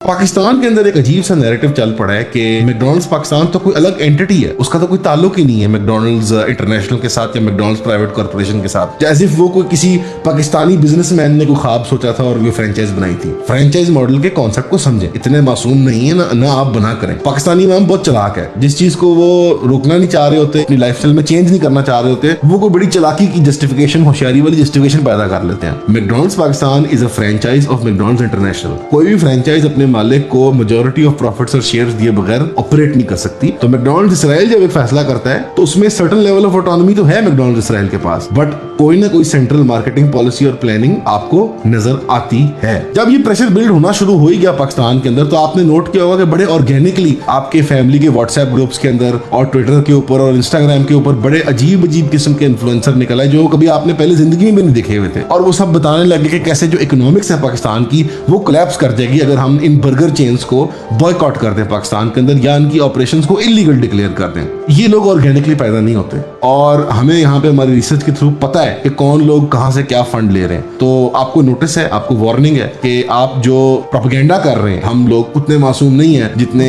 पाकिस्तान के अंदर एक अजीब सा नैरेटिव चल पड़ा है कि मैकडॉनल्ड्स पाकिस्तान तो कोई अलग एंटिटी है, उसका तो कोई ताल्लुक ही नहीं है मैकडॉनल्ड्स इंटरनेशनल के साथ या मैकडॉनल्ड्स प्राइवेट कॉर्पोरेशन के साथ, जैसे वो कोई किसी पाकिस्तानी बिजनेसमैन ने कोई ख्वाब सोचा था और वो फ्रेंचाइज बनाई थी। फ्रेंचाइज मॉडल के कॉन्सेप्ट को समझे, इतने मासूम नहीं है ना आप बना करें। पाकिस्तानी इमाम बहुत चालाक है, जिस चीज को वो रोकना नहीं चाह रहे होते, अपनी लाइफस्टाइल में चेंज नहीं करना चाह रहे होते, वो कोई बड़ी चालाकी की जस्टिफिकेशन, होशियारी वाली जस्टिफिकेशन पैदा कर लेते हैं। McDonald's Pakistan is a franchise of McDonald's international. कोई भी फ्रेंचाइज अपने मालिक को मेजॉरिटी ऑफ प्रॉफिट्स और शेयर्स दिए बगैर ऑपरेट नहीं कर सकती। तो मैकडॉनल्ड्स इसराइल जब एक फैसला करता है तो उसमें सर्टेन लेवल ऑफ ऑटोनॉमी तो है मैकडॉनल्ड्स इसराइल के पास, बट कोई ना कोई सेंट्रल मार्केटिंग पॉलिसी और प्लानिंग आपको नजर आती है। जब ये प्रेशर बिल्ड होना शुरू हो ही गया पाकिस्तान के अंदर, तो आपने नोट किया होगा कि बड़े ऑर्गेनिकली आपके फैमिली के व्हाट्सएप ग्रुप्स के अंदर और ट्विटर के ऊपर और इंस्टाग्राम के ऊपर बड़े अजीब अजीब किस्म के इन्फ्लुएंसर निकल आए जो कभी आपने पहले जिंदगी में भी नहीं देखे हुए थे, और वो सब बताने लगे कि कैसे जो इकोनॉमिक्स है पाकिस्तान की वो कोलैप्स कर जाएगी अगर हम इन बर्गर चेन्स को बॉयकॉट कर दें पाकिस्तान के अंदर, या इनकी ऑपरेशंस को इलीगल डिक्लेयर कर दें। ये लोग ऑर्गेनिकली पैदा नहीं होते, और हमें यहाँ पे हमारी रिसर्च के थ्रू पता है कि कौन लोग कहां से क्या फंड ले रहे हैं। तो आपको नोटिस है, आपको वार्निंग है कि आप जो प्रोपेगेंडा कर रहे हैं, हम लोग उतने मासूम नहीं है जितने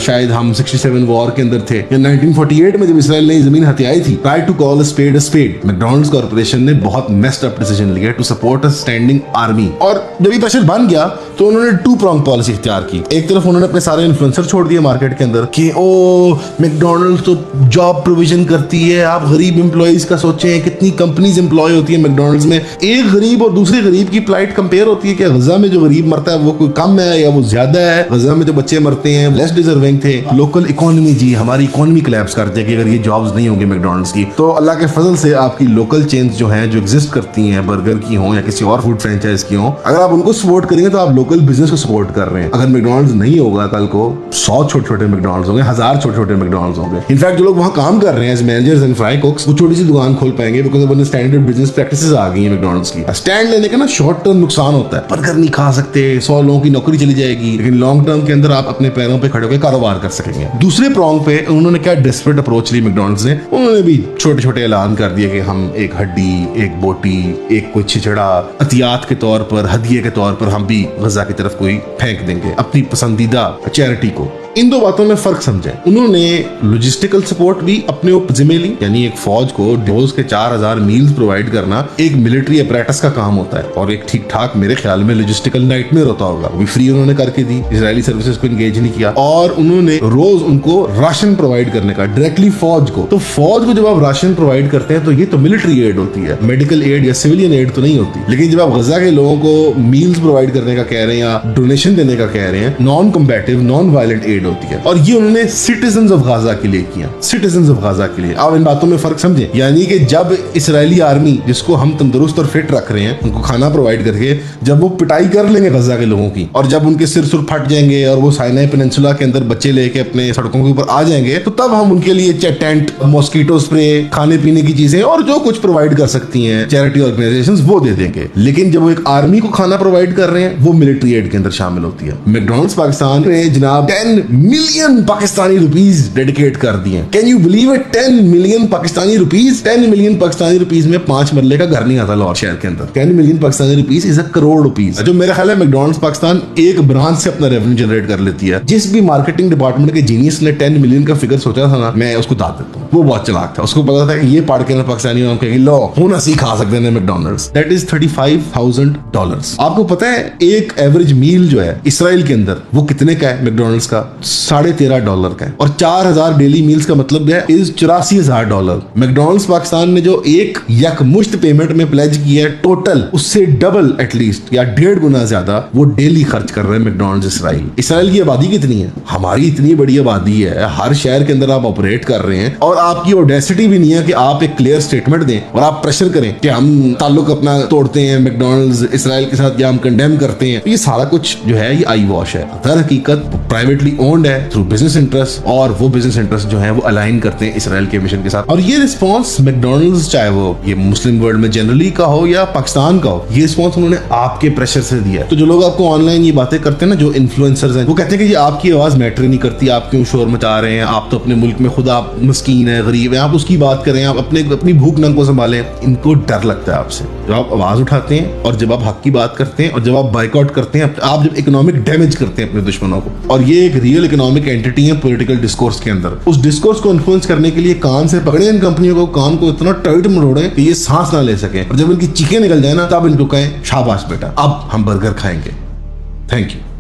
शायद हम 67 वॉर के अंदर थे, या 1948 में जब इसराइल ने जमीन हथियाई थी। Try to call a spade a spade. McDonald's corporation ने बहुत मेस्ड अप डिसीजन लिया to support a standing army, और जब ये प्रेशर बन गया तो उन्होंने टू प्रॉन्ग पॉलिसी इख्तियार की। एक तरफ उन्होंने अपने सारे इन्फ्लुएंसर छोड़ दिए मार्केट के अंदर कि ओ मैकडॉनल्ड्स तो जॉब प्रोविजन करती है, आप गरीब एम्प्लॉइज का सोचें, कितनी कंपनीज एम्प्लॉय होती है मैकडॉनल्ड्स में। एक गरीब और दूसरे गरीब की प्लाइट कंपेयर होती है कि गजा में जो गरीब मरता है वो कोई कम है या वो ज्यादा है। गजा में जो बच्चे मरते हैं लेस डिजर्विंग थे। लोकल इकोनॉमी, जी हमारी इकोनॉमी कोलैप्स कर जाएगी अगर ये जॉब्स नहीं होंगी मैकडॉनल्ड्स की। तो अल्लाह के फजल से आपकी लोकल चेन्स जो हैं, जो एग्जिस्ट करती हैं, बर्गर की हो या किसी और फूड फ्रेंचाइज की हो, अगर आप उनको सपोर्ट करेंगे तो आप लोकल बिजनेस को सपोर्ट कर रहे हैं। अगर मैकडॉनल्ड्स नहीं होगा कल को 100 छोटे छोटे मैकडॉनल्ड्स होंगे, 1000 छोटे छोटे मैकडॉनल्ड्स होंगे। इनफैक्ट जो लोग वहां काम कर रहे हैं as managers and fry cooks, वो छोटी सी दुकान खोल पाएंगे बिकॉज़ अब स्टैंडर्ड बिजनेस प्रैक्टिसेस आ गई हैं मैकडॉनल्ड्स की। स्टैंड लेने का ना शॉर्ट टर्म नुकसान होता है, बर्गर नहीं खा सकते, 100 लोगों की नौकरी चली जाएगी, लेकिन लॉन्ग टर्म के अंदर आप अपने पैरों पे खड़े होकर कारोबार कर सकेंगे। दूसरे प्रॉन्ग पे उन्होंने क्या डेस्परेट अप्रोच ली मैकडॉनल्ड्स ने, उन्होंने भी छोटे छोटे ऐलान कर दिए कि हम एक हड्डी, एक बोटी, एक कोई छिछड़ा अतियात के तौर पर, हदिये के तौर पर हम भी गजा की तरफ कोई फेंक देंगे अपनी पसंदीदा चैरिटी को। इन दो बातों में फर्क समझें। उन्होंने लॉजिस्टिकल सपोर्ट भी अपने ऊपर जिम्मे ली, यानी एक फौज को रोज के 4000 मील्स प्रोवाइड करना एक मिलिट्री अपरेटस का काम होता है, और एक ठीक ठाक मेरे ख्याल में लॉजिस्टिकल नाइटमेयर होता होगा, वो भी फ्री उन्होंने करके दी, इजरायली सर्विसेज को एंगेज नहीं किया। और उन्होंने रोज उनको राशन प्रोवाइड करने का डायरेक्टली फौज को। तो फौज को जब आप राशन प्रोवाइड करते हैं तो ये तो मिलिट्री एड होती है, मेडिकल एड या सिविलियन एड तो नहीं होती। लेकिन जब आप गजा के लोगों को मील्स प्रोवाइड करने का कह रहे हैं या डोनेशन देने का कह रहे हैं, non combative non violent aid होती है, और ये उन्होंने सिटीजंस ऑफ गाजा के लिए किया, सिटीजंस ऑफ गाजा के लिए। आप इन बातों में फर्क समझें, यानी कि जब इसराइली आर्मी, जिसको हम तंदुरुस्त और फिट रख रहे हैं, उनको खाना प्रोवाइड करके जब वो पिटाई कर लेंगे गजा के लोगों की, और जब उनके सिर सुर फट जाएंगे और वो साइनाई पेनिनसुला के अंदर बच्चे लेके अपने सड़कों के ऊपर आ जाएंगे, तो तब हम उनके लिए टेंट, मॉस्किटो स्प्रे, खाने पीने की चीजें और जो कुछ प्रोवाइड कर सकती हैं चैरिटी ऑर्गेनाइजेशंस, वो दे देंगे। लेकिन जब वो एक आर्मी को खाना प्रोवाइड कर रहे हैं, वो मिलिट्री एड के अंदर शामिल होती है। मैकडॉनल्ड्स पाकिस्तान ने जनाब 10 मिलियन पाकिस्तानी रुपीस डेडिकेट कर दिए। Can you believe it? 10 million Pakistani rupees. 10 million Pakistani rupees में 5 मरले का घर नहीं आता लाहौर शहर के अंदर। 10 million Pakistani rupees is 1 crore rupees, जो मेरा ख्याल है मैकडॉनल्ड्स पाकिस्तान एक ब्रांच से अपना रेवेन्यू जनरेट कर लेती है। जिस भी मार्केटिंग डिपार्टमेंट के जीनियस ने 10 मिलियन का फिगर सोचा था ना, मैं उसको दाद देता हूँ। वो बहुत चालाक था, उसको पता था कि ये पढ़ के ना पाकिस्तानी लो होना सीखा सकते हैं मैकडॉनल्ड्स। That is $35,000। आपको पता है एक एवरेज मील जो है इसराइल के अंदर वो कितने का है? मैकडॉनल्ड्स का $13.5 का है, और 4000 डेली मील्स का मतलब है इज $84,000। मैकडॉनल्ड्स पाकिस्तान ने जो एक यकमुश्त पेमेंट में प्लेज किया है, टोटल उससे डबल एटलीस्ट या 1.5 गुना ज्यादा वो डेली खर्च कर रहे हैं मैकडॉनल्ड्स इसराइल। इसराइल की आबादी कितनी है? हमारी इतनी बड़ी आबादी है, हर शहर के अंदर आप ऑपरेट कर रहे हैं, और आपकी ऑडेसिटी भी नहीं है कि आप एक क्लियर स्टेटमेंट दें और आप प्रेशर करें कि हम ताल्लुक अपना तोड़ते हैं मैकडॉनल्ड्स इसराइल के साथ, या हम कंडेम करते हैं। तो ये सारा कुछ जो है ये आई वॉश है। दर हकीकत प्राइवेटली ओन्ड है थ्रू बिजनेस इंटरेस्ट, और वो बिजनेस इंटरेस्ट जो है वो अलाइन करते हैं इसराइल के मिशन के साथ। और ये रिस्पॉन्स मैकडॉनल्ड्स, चाहे वो ये मुस्लिम वर्ल्ड में जनरली का हो या पाकिस्तान का हो, ये रिस्पॉन्स उन्होंने आपके प्रेशर से दिया है। तो जो लोग आपको ऑनलाइन ये बातें करते हैं ना, जो इन्फ्लुएंसर्स हैं, वो कहते हैं कि ये आपकी आवाज मैटर नहीं करती, आप क्यों शोर मचा रहे हैं, आप तो अपने मुल्क में खुद आप मस्कीन है, गरीब है, आप उसकी बात करें, आप अपनी भूख नंग को संभालें, इनको डर लगता है आपसे। जब आप आवाज उठाते हैं और जब आप हक की बात करते हैं और जब आप बाइकआउट करते हैं, आप जब इकोनॉमिक डैमेज करते हैं अपने दुश्मनों को, और ये एक रियल इकोनॉमिक एंटिटी है पॉलिटिकल डिस्कोर्स के अंदर, उस डिस्कोर्स को इन्फ्लुएंस करने के लिए कान से पकड़े इन कंपनियों को, कान को इतना टाइट मरोड़े कि ये सांस ना ले सके, और जब इनकी चीखें निकल जाए ना, तब इनको कहें शाबाश बेटा, अब हम बर्गर खाएंगे। Thank you.